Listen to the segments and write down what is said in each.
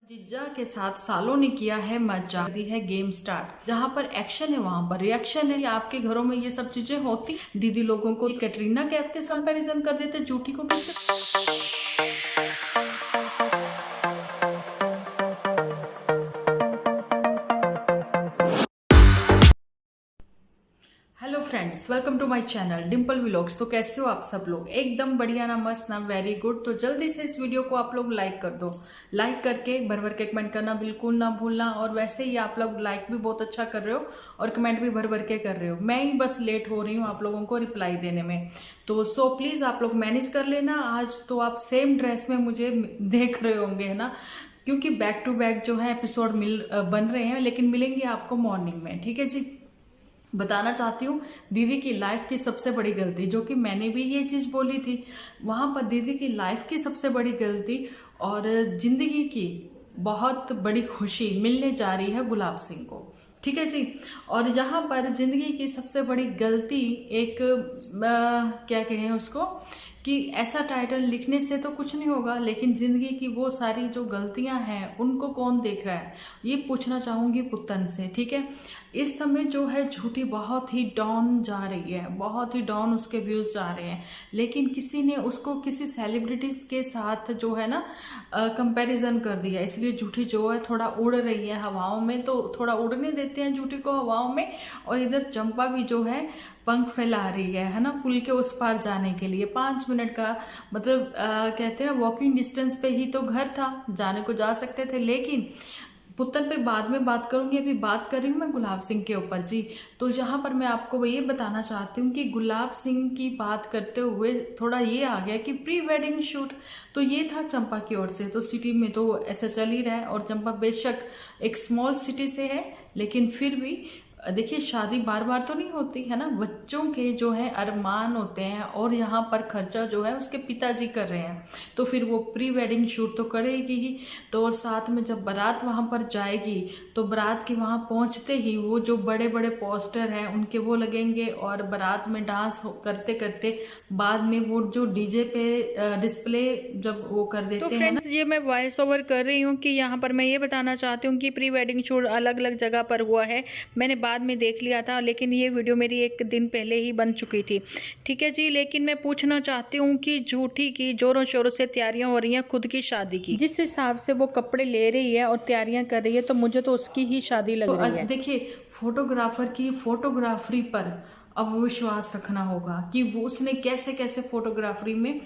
जिज्जा के साथ सालों ने किया है मजाक, दी है गेम स्टार्ट। जहां पर एक्शन है वहां पर रिएक्शन है। आपके घरों में ये सब चीजें होती? दीदी लोगों को कैटरीना कैफ के कंपैरिजन कर देते, झूठी को कैसे। Hello friends, welcome to my channel Dimple vlogs. तो कैसे हो आप सब लोग? एकदम बढ़िया ना, मस्त ना, वेरी गुड। तो जल्दी से इस वीडियो को आप लोग लाइक कर दो। लाइक करके भर भर के कमेंट करना बिल्कुल ना भूलना। और वैसे ही आप लोग लाइक भी बहुत अच्छा कर रहे हो और कमेंट भी भर भर के कर रहे हो। मैं ही बस लेट हो रही हूँ आप लोगों को रिप्लाई देने में। तो सो प्लीज़ आप लोग मैनेज कर लेना। आज तो आप सेम ड्रेस में मुझे देख रहे होंगे, है ना, क्योंकि बैक टू बैक जो है एपिसोड बन रहे हैं, लेकिन मिलेंगे आपको मॉर्निंग में। ठीक है जी। बताना चाहती हूँ दीदी की लाइफ की सबसे बड़ी गलती, जो कि मैंने भी ये चीज़ बोली थी वहाँ पर, दीदी की लाइफ की सबसे बड़ी गलती और जिंदगी की बहुत बड़ी खुशी मिलने जा रही है गुलाब सिंह को। ठीक है जी। और यहाँ पर जिंदगी की सबसे बड़ी गलती एक क्या कहें उसको, कि ऐसा टाइटल लिखने से तो कुछ नहीं होगा, लेकिन जिंदगी की वो सारी जो गलतियां हैं उनको कौन देख रहा है, ये पूछना चाहूंगी पुत्तन से। ठीक है। इस समय जो है झूठी बहुत ही डाउन जा रही है, बहुत ही डाउन उसके व्यूज जा रहे हैं, लेकिन किसी ने उसको किसी सेलिब्रिटीज के साथ जो है ना कंपैरिजन कर दिया, इसलिए झूठी जो है थोड़ा उड़ रही है हवाओं में। तो थोड़ा उड़ने देते हैं झूठी को हवाओं में। और इधर चंपा भी जो है पंख फैला रही है ना, पुल के उस पार जाने के लिए। 5 मिनट का मतलब कहते हैं ना, वॉकिंग डिस्टेंस पे ही तो घर था, जाने को जा सकते थे। लेकिन पुत्तन पे बाद में बात करूंगी, अभी बात कर रही हूँ मैं गुलाब सिंह के ऊपर जी। तो यहाँ पर मैं आपको ये बताना चाहती हूँ कि गुलाब सिंह की बात करते हुए थोड़ा ये आ गया कि प्री वेडिंग शूट, तो ये था चंपा की ओर से। तो सिटी में तो ऐसा चल ही रहा है, और चंपा बेशक एक स्मॉल सिटी से है, लेकिन फिर भी देखिए शादी बार बार तो नहीं होती है ना, बच्चों के जो है अरमान होते हैं, और यहाँ पर खर्चा जो है उसके पिताजी कर रहे हैं, तो फिर वो प्री वेडिंग शूट तो करेगी ही। तो और साथ में जब बारात वहाँ पर जाएगी, तो बारात के वहाँ पहुँचते ही वो जो बड़े बड़े पोस्टर हैं उनके वो लगेंगे, और बारात में डांस करते करते बाद में वो जो डीजे पे डिस्प्ले जब वो कर देते हैं। तो फ्रेंड्स, ये मैं वॉइस ओवर कर रही हूँ कि यहाँ पर मैं ये बताना चाहती हूँ कि प्री वेडिंग शूट अलग अलग जगह पर हुआ है। मैंने बाद में देख लिया था, लेकिन ये वीडियो मेरी एक दिन पहले ही बन चुकी थी। ठीक है जी। लेकिन मैं पूछना चाहती हूँ कि झूठी की जोरों शोरों से तैयारियां हो रही हैं खुद की शादी की, जिस हिसाब से वो कपड़े ले रही है और तैयारियां कर रही है, तो मुझे तो उसकी ही शादी लग रही है। देखिए, फोटोग्राफर की फोटोग्राफरी पर अब विश्वास रखना होगा कि वो उसने कैसे कैसे फोटोग्राफरी में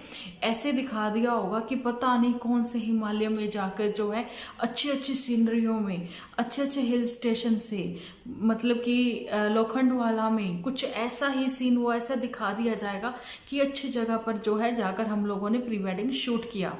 ऐसे दिखा दिया होगा कि पता नहीं कौन से हिमालय में जाकर जो है अच्छी अच्छी सीनरियों में, अच्छे अच्छे हिल स्टेशन से, मतलब कि लोखंडवाला में कुछ ऐसा ही सीन वो ऐसा दिखा दिया जाएगा कि अच्छी जगह पर जो है जाकर हम लोगों ने प्री वेडिंग शूट किया।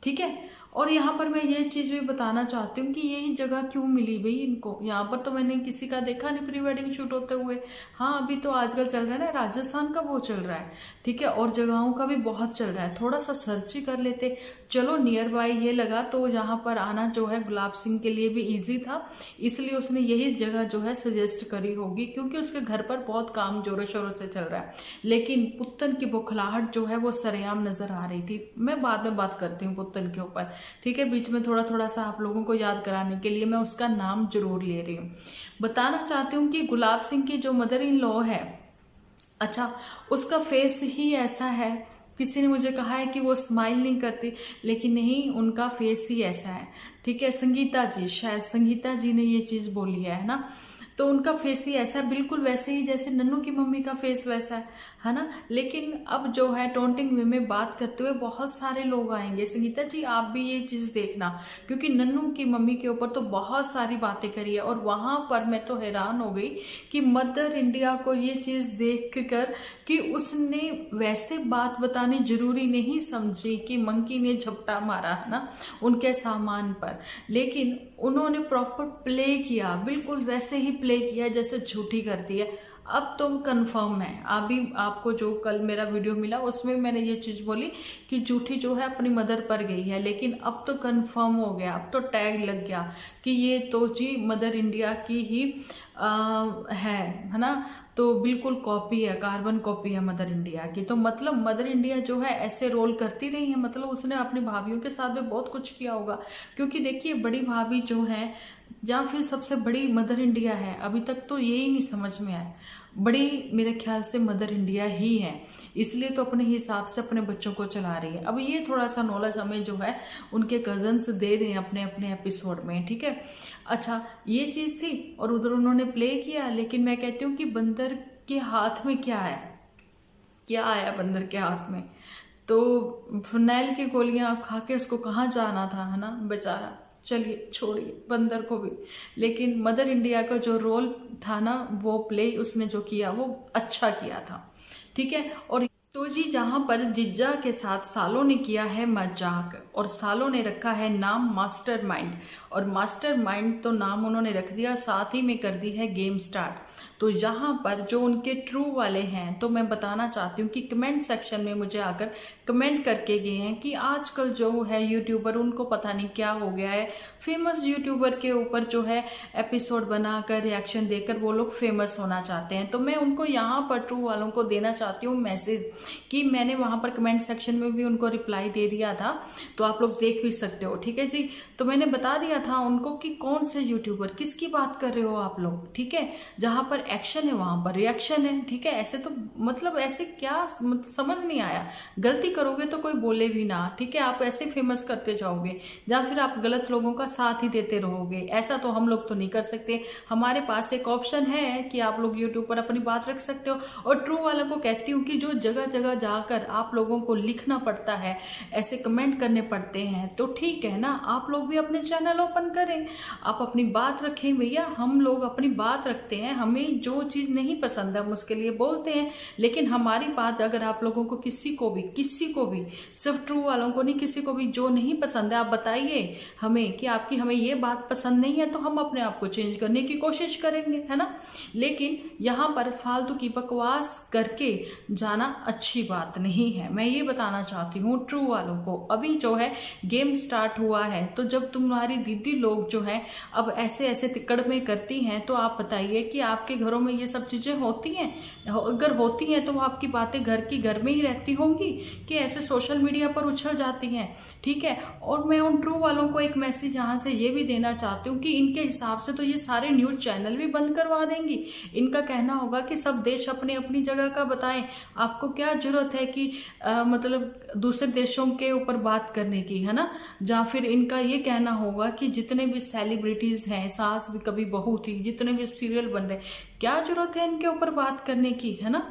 ठीक है। और यहाँ पर मैं ये चीज़ भी बताना चाहती हूँ कि यही जगह क्यों मिली भाई इनको। यहाँ पर तो मैंने किसी का देखा नहीं प्री वेडिंग शूट होते हुए। हाँ, अभी तो आजकल चल रहा है ना, राजस्थान का वो चल रहा है। ठीक है। और जगहों का भी बहुत चल रहा है, थोड़ा सा सर्च ही कर लेते। चलो नियर बाय ये लगा, तो यहाँ पर आना जो है गुलाब सिंह के लिए भी ईजी था, इसलिए उसने यही जगह जो है सजेस्ट करी होगी, क्योंकि उसके घर पर बहुत काम जोरों शोरों से चल रहा है। लेकिन पुत्तन की बौखलाहट जो है वो सरेआम नजर आ रही थी। मैं बाद में बात करती हूँ पुत्तन के ऊपर। ठीक है। बीच में थोड़ा थोड़ा सा आप लोगों को याद कराने के लिए मैं उसका नाम जरूर ले रही हूँ। बताना चाहती हूँ कि गुलाब सिंह की जो मदर इन लॉ है, अच्छा, उसका फेस ही ऐसा है। किसी ने मुझे कहा है कि वो स्माइल नहीं करती, लेकिन नहीं, उनका फेस ही ऐसा है। ठीक है। संगीता जी, शायद संगीता जी ने ये चीज़ बोली है ना, तो उनका फेस ही ऐसा है, बिल्कुल वैसे ही जैसे नन्नू की मम्मी का फेस वैसा है ना। लेकिन अब जो है टोंटिंग वे में बात करते हुए बहुत सारे लोग आएंगे। संगीता जी, आप भी ये चीज़ देखना, क्योंकि नन्नू की मम्मी के ऊपर तो बहुत सारी बातें करी है, और वहाँ पर मैं तो हैरान हो गई कि मदर इंडिया को ये चीज़ देख कर कि उसने वैसे बात बतानी जरूरी नहीं समझी कि मंकी ने झपटा मारा है ना उनके सामान पर, लेकिन उन्होंने प्रॉपर प्ले किया, बिल्कुल वैसे ही प्ले किया जैसे झूठी करती है। अब तो कंफर्म है, अभी आपको जो कल मेरा वीडियो मिला उसमें मैंने ये चीज़ बोली कि झूठी जो है अपनी मदर पर गई है, लेकिन अब तो कंफर्म हो गया, अब तो टैग लग गया कि ये तो जी मदर इंडिया की ही है ना, तो बिल्कुल कॉपी है, कार्बन कॉपी है मदर इंडिया की। तो मतलब मदर इंडिया जो है ऐसे रोल करती रही है, मतलब उसने अपनी भाभीियों के साथ भी बहुत कुछ किया होगा। क्योंकि देखिए बड़ी भाभी जो है या फिर सबसे बड़ी मदर इंडिया है, अभी तक तो यही नहीं समझ में आया, बड़ी मेरे ख्याल से मदर इंडिया ही है, इसलिए तो अपने हिसाब से अपने बच्चों को चला रही है। अब ये थोड़ा सा नॉलेज हमें जो है उनके कजन्स दे रहे हैं अपने अपने एपिसोड में, ठीक है। अच्छा ये चीज़ थी और उधर उन्होंने प्ले किया, लेकिन मैं कहती हूँ कि बंदर के हाथ में क्या है, क्या आया बंदर के हाथ में, तो फर्नैल की गोलियां खा के उसको कहाँ जाना था, है ना बेचारा। चलिए छोड़िए बंदर को भी, लेकिन मदर इंडिया का जो रोल था ना, वो प्ले उसने जो किया वो अच्छा किया था, ठीक है। और तो जी जहाँ पर जिज्जा के साथ सालों ने किया है मजाक और सालों ने रखा है नाम मास्टरमाइंड, और मास्टरमाइंड तो नाम उन्होंने रख दिया, साथ ही में कर दी है गेम स्टार्ट। तो यहाँ पर जो उनके ट्रू वाले हैं, तो मैं बताना चाहती हूँ कि कमेंट सेक्शन में मुझे आकर कमेंट करके गए हैं कि आजकल जो है यूट्यूबर उनको पता नहीं क्या हो गया है, फेमस यूट्यूबर के ऊपर जो है एपिसोड बनाकर रिएक्शन देकर वो लोग फेमस होना चाहते हैं। तो मैं उनको यहाँ पर ट्रू वालों को देना चाहती हूँ मैसेज, कि मैंने वहाँ पर कमेंट सेक्शन में भी उनको रिप्लाई दे दिया था, तो आप लोग देख भी सकते हो, ठीक है जी। तो मैंने बता दिया था उनको कि कौन से यूट्यूबर, किसकी बात कर रहे हो आप लोग, ठीक है। जहाँ पर एक्शन है वहाँ पर रिएक्शन है, ठीक है। ऐसे तो मतलब ऐसे क्या समझ नहीं आया, गलती करोगे तो कोई बोले भी ना, ठीक है। आप ऐसे फेमस करते जाओगे या फिर आप गलत लोगों का साथ ही देते रहोगे, ऐसा तो हम लोग तो नहीं कर सकते। हमारे पास एक ऑप्शन है कि आप लोग यूट्यूब पर अपनी बात रख सकते हो। और ट्रू वालों को कहती हूँ कि जो जगह जगह जाकर आप लोगों को लिखना पड़ता है, ऐसे कमेंट करने पड़ते हैं, तो ठीक है ना, आप लोग भी अपने चैनल ओपन करें, आप अपनी बात रखें। भैया हम लोग अपनी बात रखते हैं, हमें जो चीज़ नहीं पसंद है हम उसके लिए बोलते हैं, लेकिन हमारी बात अगर आप लोगों को किसी को भी सिर्फ ट्रू वालों को नहीं, किसी को भी जो नहीं पसंद है आप बताइए हमें कि आपकी हमें ये बात पसंद नहीं है, तो हम अपने आप को चेंज करने की कोशिश करेंगे, है ना। लेकिन यहाँ पर फालतू की बकवास करके जाना अच्छी बात नहीं है, मैं ये बताना चाहती हूँ ट्रू वालों को। अभी जो है गेम स्टार्ट हुआ है, तो जब तुम्हारी दीदी लोग जो है अब ऐसे ऐसे तिक्कड़ में करती हैं, तो आप बताइए कि आपके घरों में ये सब चीज़ें होती हैं? अगर होती हैं तो आपकी बातें घर की घर में ही रहती होंगी कि ऐसे सोशल मीडिया पर उछल जाती हैं, ठीक है। और मैं उन ट्रू वालों को एक मैसेज यहाँ से ये भी देना चाहती हूँ कि इनके हिसाब से तो ये सारे न्यूज़ चैनल भी बंद करवा देंगी। इनका कहना होगा कि सब देश अपनी अपनी जगह का बताएं, आपको क्या जरूरत है कि मतलब दूसरे देशों के ऊपर बात करने की, है ना। या फिर इनका ये कहना होगा कि जितने भी सेलिब्रिटीज़ हैं, सास भी कभी बहू थी, जितने भी सीरियल बन रहे, क्या जरूरत है इनके ऊपर बात करने की, है ना।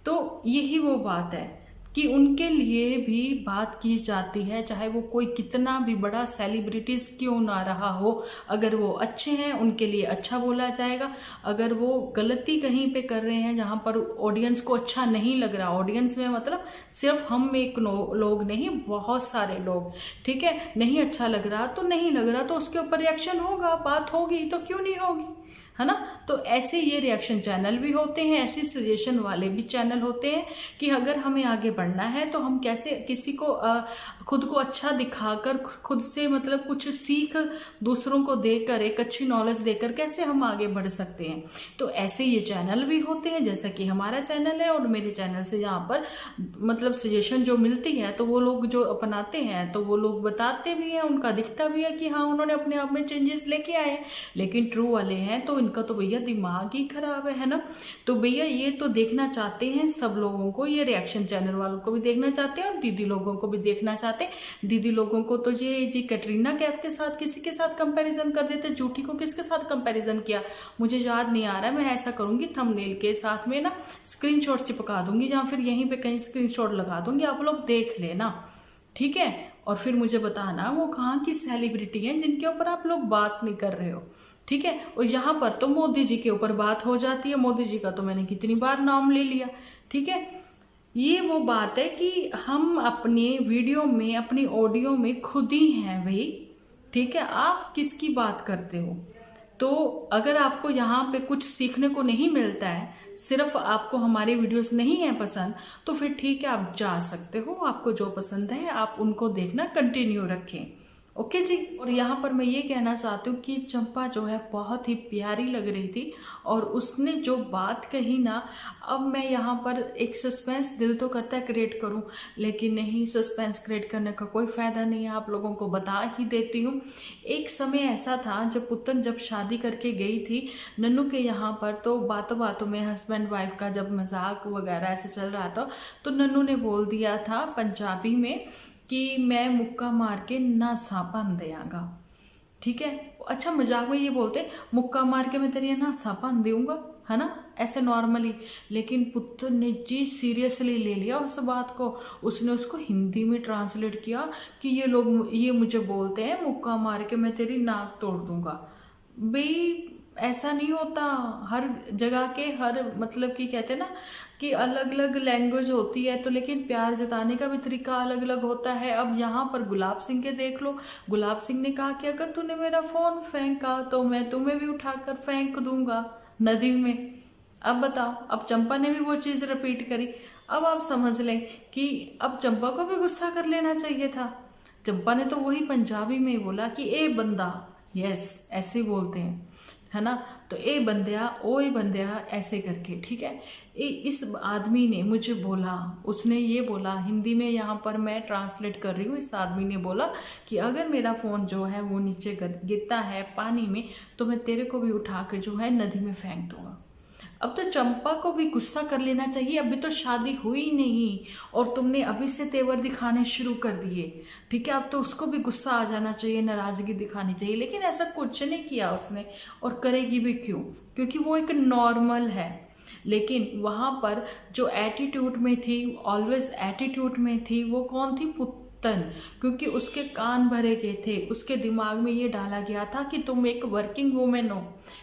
तो यही वो बात है कि उनके लिए भी बात की जाती है, चाहे वो कोई कितना भी बड़ा सेलिब्रिटीज क्यों ना रहा हो। अगर वो अच्छे हैं उनके लिए अच्छा बोला जाएगा, अगर वो गलती कहीं पे कर रहे हैं जहाँ पर ऑडियंस को अच्छा नहीं लग रहा, ऑडियंस में मतलब सिर्फ हम एक लोग नहीं, बहुत सारे लोग, ठीक है, नहीं अच्छा लग रहा तो नहीं लग रहा, तो उसके ऊपर रिएक्शन होगा, बात होगी, तो क्यों नहीं होगी, है ना। तो ऐसे ये रिएक्शन चैनल भी होते हैं, ऐसे सजेशन वाले भी चैनल होते हैं कि अगर हमें आगे बढ़ना है तो हम कैसे किसी को खुद को अच्छा दिखाकर, खुद से मतलब कुछ सीख दूसरों को देकर, एक अच्छी नॉलेज देकर कैसे हम आगे बढ़ सकते हैं। तो ऐसे ये चैनल भी होते हैं, जैसा कि हमारा चैनल है, और मेरे चैनल से यहाँ पर मतलब सजेशन जो मिलती है तो वो लोग जो अपनाते हैं तो वो लोग बताते भी हैं, उनका दिखता भी है कि हाँ उन्होंने अपने आप में चेंजेस लेके आए। लेकिन ट्रू वाले हैं तो इनका तो भैया दिमाग ही खराब है ना। तो भैया ये तो देखना चाहते हैं सब लोगों को, ये रिएक्शन चैनल वालों को भी देखना चाहते हैं और दीदी लोगों को भी देखना चाहते हैं। दीदी लोगों को तो ये जी कैटरीना कैफ के साथ किसी के साथ कंपैरिजन कर देते, झूठी को किसके साथ कंपैरिजन किया मुझे याद नहीं आ रहा है। मैं ऐसा करूंगी थंबनेल के साथ में ना स्क्रीनशॉट चिपका दूंगी, या फिर यहीं पे कहीं स्क्रीनशॉट लगा दूंगी, आप लोग देख लेना, ठीक है। और फिर मुझे बताना वो कहाँ की सेलिब्रिटी हैं जिनके ऊपर आप लोग बात नहीं कर रहे हो, ठीक है। और यहाँ पर तो मोदी जी के ऊपर बात हो जाती है, मोदी जी का तो मैंने कितनी बार नाम ले लिया, ठीक है। ये वो बात है कि हम अपने वीडियो में, अपनी ऑडियो में खुद ही हैं भाई, ठीक है। आप किसकी बात करते हो? तो अगर आपको यहाँ पे कुछ सीखने को नहीं मिलता है, सिर्फ आपको हमारी वीडियोस नहीं है पसंद, तो फिर ठीक है आप जा सकते हो, आपको जो पसंद है आप उनको देखना कंटिन्यू रखें, ओके जी। और यहाँ पर मैं ये कहना चाहती हूँ कि चंपा जो है बहुत ही प्यारी लग रही थी, और उसने जो बात कही ना, अब मैं यहाँ पर एक सस्पेंस दिल तो करता है क्रिएट करूँ, लेकिन नहीं, सस्पेंस क्रिएट करने का कोई फ़ायदा नहीं है, आप लोगों को बता ही देती हूँ। एक समय ऐसा था जब पुतन जब शादी करके गई थी नन्नू के यहाँ पर, तो बातों बातों में हस्बैंड वाइफ का जब मजाक वगैरह ऐसे चल रहा था, तो नन्नू ने बोल दिया था पंजाबी में कि मैं मुक्का मार के ना सापन देंगा। ठीक है, अच्छा मजाक में ये बोलते मुक्का मार के मैं तेरी ना सापन दूंगा, है ना, ऐसे नॉर्मली। लेकिन पुत्र ने जी सीरियसली ले लिया उस बात को, उसने उसको हिंदी में ट्रांसलेट किया कि ये लोग ये मुझे बोलते हैं मुक्का मार के मैं तेरी नाक तोड़ दूंगा। भाई ऐसा नहीं होता, हर जगह के हर मतलब कि कहते हैं ना कि अलग अलग लैंग्वेज होती है, तो लेकिन प्यार जताने का भी तरीका अलग अलग होता है। अब यहाँ पर गुलाब सिंह के देख लो, गुलाब सिंह ने कहा कि अगर तूने मेरा फोन फेंका तो मैं तुम्हें भी उठाकर फेंक दूंगा नदी में। अब बताओ, अब चंपा ने भी वो चीज रिपीट करी। अब आप समझ लें कि अब चंपा को भी गुस्सा कर लेना चाहिए था। चंपा ने तो वही पंजाबी में बोला कि ए बंदा, यस ऐसे ही बोलते हैं, है ना, तो ए बंदिया ओए बंदिया ऐसे करके, ठीक है। इस आदमी ने मुझे बोला, उसने ये बोला हिंदी में, यहाँ पर मैं ट्रांसलेट कर रही हूँ, इस आदमी ने बोला कि अगर मेरा फ़ोन जो है वो नीचे गिरता है पानी में तो मैं तेरे को भी उठा के जो है नदी में फेंक दूंगा। अब तो चंपा को भी गुस्सा कर लेना चाहिए, अभी तो शादी हुई नहीं और तुमने अभी से तेवर दिखाने शुरू कर दिए, ठीक है। अब तो उसको भी गुस्सा आ जाना चाहिए, नाराजगी दिखानी चाहिए, लेकिन ऐसा कुछ नहीं किया उसने, और करेगी भी क्यों, क्योंकि वो एक नॉर्मल है। लेकिन वहां पर जो एटीट्यूड में थी, ऑलवेज एटीट्यूड में थी, वो कौन थी, पुत्तन, क्योंकि उसके कान भरे गए थे, उसके दिमाग में ये डाला गया था कि तुम एक वर्किंग वुमेन हो,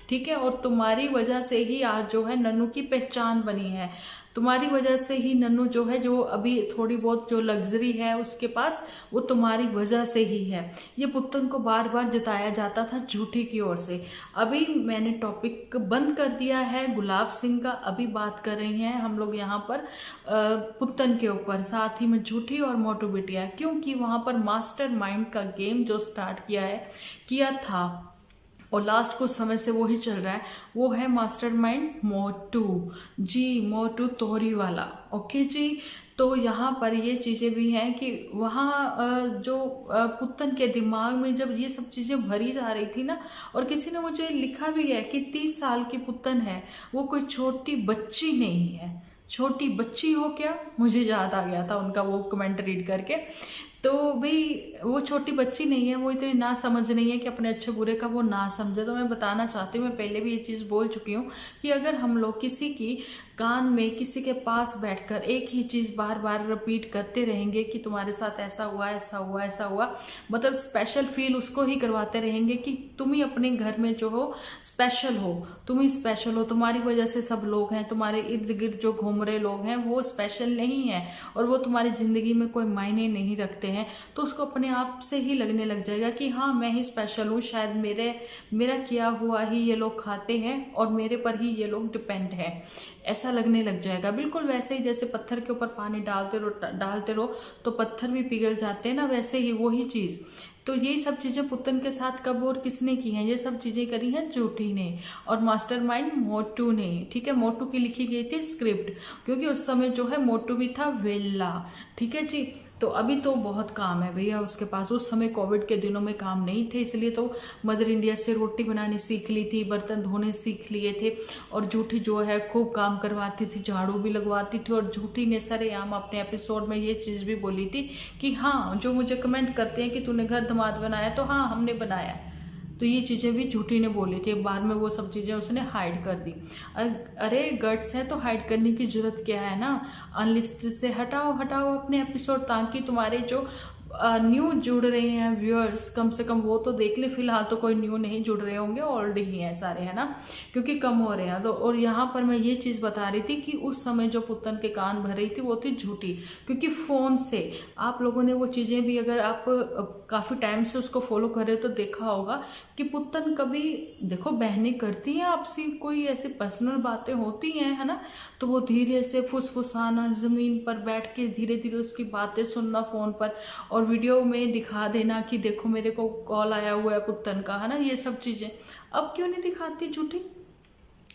ठीक है, और तुम्हारी वजह से ही आज जो है नन्नू की पहचान बनी है, तुम्हारी वजह से ही नन्नू जो है, जो अभी थोड़ी बहुत जो लग्जरी है उसके पास, वो तुम्हारी वजह से ही है। ये पुत्तन को बार बार जताया जाता था झूठी की ओर से। अभी मैंने टॉपिक बंद कर दिया है गुलाब सिंह का, अभी बात कर रही हैं हम लोग यहाँ पर पुत्तन के ऊपर, साथ ही में झूठी और मोटू बिटिया, क्योंकि वहाँ पर मास्टर माइंड का गेम जो स्टार्ट किया था और लास्ट कुछ समय से वो ही चल रहा है, वो है मास्टरमाइंड मोटू जी, मोटू तोहरी वाला। ओके जी, तो यहाँ पर ये चीज़ें भी हैं कि वहाँ जो पुत्तन के दिमाग में जब ये सब चीज़ें भरी जा रही थी ना, और किसी ने मुझे लिखा भी है कि 30 साल की पुत्तन है, वो कोई छोटी बच्ची नहीं है। छोटी बच्ची हो क्या, मुझे याद आ गया था उनका वो कमेंट रीड करके। तो भाई वो छोटी बच्ची नहीं है, वो इतनी ना समझ नहीं है कि अपने अच्छे बुरे का वो ना समझे। तो मैं बताना चाहती हूँ, मैं पहले भी ये चीज़ बोल चुकी हूँ कि अगर हम लोग किसी की कान में, किसी के पास बैठकर एक ही चीज़ बार बार रिपीट करते रहेंगे कि तुम्हारे साथ ऐसा हुआ, ऐसा हुआ, ऐसा हुआ, मतलब स्पेशल फील उसको ही करवाते रहेंगे कि तुम ही अपने घर में जो हो स्पेशल हो, तुम ही स्पेशल हो, तुम्हारी वजह से सब लोग हैं, तुम्हारे इर्द गिर्द जो घूम रहे लोग हैं वो स्पेशल नहीं है और वो तुम्हारी ज़िंदगी में कोई मायने नहीं रखते हैं, तो उसको अपने आप से ही लगने लग जाएगा कि हाँ मैं ही स्पेशल हूँ, शायद मेरा किया हुआ ही ये लोग खाते हैं और मेरे पर ही ये लोग डिपेंड है, ऐसा लगने लग जाएगा। बिल्कुल वैसे ही जैसे पत्थर के ऊपर पानी डालते रहो तो पत्थर भी पिघल जाते हैं ना, वैसे ही वही चीज़। तो यही सब चीज़ें पुत्तन के साथ कब और किसने की हैं, ये सब चीज़ें करी हैं झूठी ने और मास्टरमाइंड मोटू ने, ठीक है। मोटू की लिखी गई थी स्क्रिप्ट, क्योंकि उस समय जो है मोटू भी था वेला, ठीक है जी। तो अभी तो बहुत काम है भैया उसके पास, उस समय कोविड के दिनों में काम नहीं थे, इसलिए तो मदर इंडिया से रोटी बनानी सीख ली थी, बर्तन धोने सीख लिए थे, और झूठी जो है खूब काम करवाती थी, झाड़ू भी लगवाती थी, और झूठी ने सरेआम अपने एपिसोड में ये चीज़ भी बोली थी कि हाँ जो मुझे कमेंट करते हैं कि तूने घर दामाद बनाया, तो हाँ हमने बनाया, तो ये चीज़ें भी झूठी ने बोली थी। बाद में वो सब चीज़ें उसने हाइड कर दी। अरे गट्स है तो हाइड करने की जरूरत क्या है ना, अनलिस्टेड से हटाओ अपने एपिसोड, ताकि तुम्हारे जो न्यू जुड़ रहे हैं व्यूअर्स, कम से कम वो तो देख ले। फिलहाल तो कोई न्यू नहीं जुड़ रहे होंगे, ऑलरेडी ही हैं सारे, है ना, क्योंकि कम हो रहे हैं। तो और यहाँ पर मैं ये चीज़ बता रही थी कि उस समय जो पुत्तन के कान भर रही थी वो थी झूठी, क्योंकि फ़ोन से आप लोगों ने वो चीज़ें भी, अगर आप काफ़ी टाइम से उसको फॉलो कर रहे हो तो देखा होगा कि पुत्तन कभी, देखो बहनें करती हैं आपसी कोई ऐसी पर्सनल बातें होती हैं, है ना, तो वो धीरे से फुसफुसाना, ज़मीन पर बैठ के धीरे धीरे उसकी बातें सुनना फ़ोन पर, और वीडियो में दिखा देना कि देखो मेरे को कॉल आया हुआ है पुत्तन का, है ना, ये सब चीज़ें। अब क्यों नहीं दिखाती झूठी?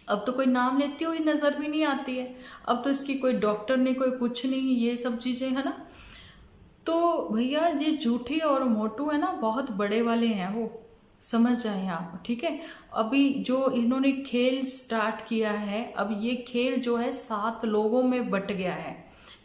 अब तो कोई नाम लेती हुई नज़र भी नहीं आती है। अब तो इसकी कोई डॉक्टर नहीं, कोई कुछ नहीं, ये सब चीज़ें, है ना। तो भैया ये झूठी और मोटू है ना, बहुत बड़े वाले हैं वो, समझ जाएं आप, ठीक है। अभी जो इन्होंने खेल स्टार्ट किया है, अब ये खेल जो है 7 लोगों में बट गया है,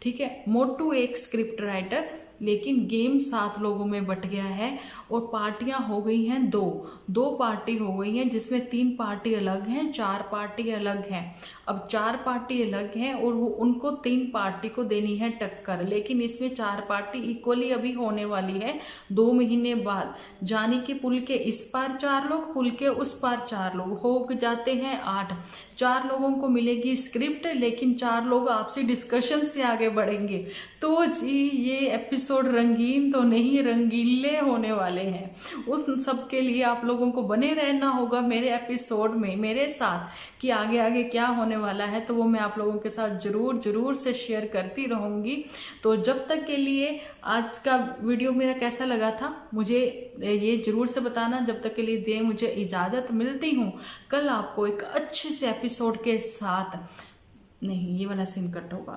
ठीक है। मोटू एक स्क्रिप्ट राइटर, लेकिन गेम 7 लोगों में बट गया है। और पार्टियां हो गई हैं दो पार्टी हो गई हैं, जिसमें 3 पार्टी अलग हैं, 4 पार्टी अलग हैं। अब 4 पार्टी अलग हैं और वो उनको 3 पार्टी को देनी है टक्कर, लेकिन इसमें 4 पार्टी इक्वली अभी होने वाली है 2 महीने बाद। जानी कि पुल के इस पार 4 लोग, पुल के उस पार 4 लोग, हो जाते हैं 8। 4 लोगों को मिलेगी स्क्रिप्ट, लेकिन 4 लोग आपसी डिस्कशन से आगे बढ़ेंगे। तो जी ये एपिसोड रंगीन तो नहीं, रंगीले होने वाले हैं। उस सब के लिए आप लोगों को बने रहना होगा मेरे एपिसोड में मेरे साथ, कि आगे आगे क्या होने वाला है, तो वो मैं आप लोगों के साथ जरूर से शेयर करती रहूँगी। तो जब तक के लिए आज का वीडियो मेरा कैसा लगा था मुझे ये जरूर से बताना। जब तक के लिए दे मुझे इजाज़त, मिलती हूँ कल आपको एक अच्छे से एपिसोड के साथ। नहीं, ये वाला सीन कट होगा।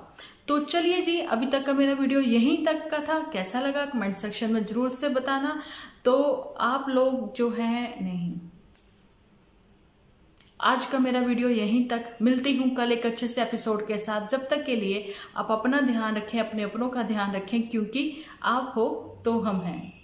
तो चलिए जी, अभी तक का मेरा वीडियो यहीं तक का था। कैसा लगा कमेंट सेक्शन में जरूर से बताना। तो आप लोग जो है, नहीं, आज का मेरा वीडियो यहीं तक, मिलती हूँ कल एक अच्छे से एपिसोड के साथ। जब तक के लिए आप अपना ध्यान रखें, अपने अपनों का ध्यान रखें, क्योंकि आप हो तो हम हैं।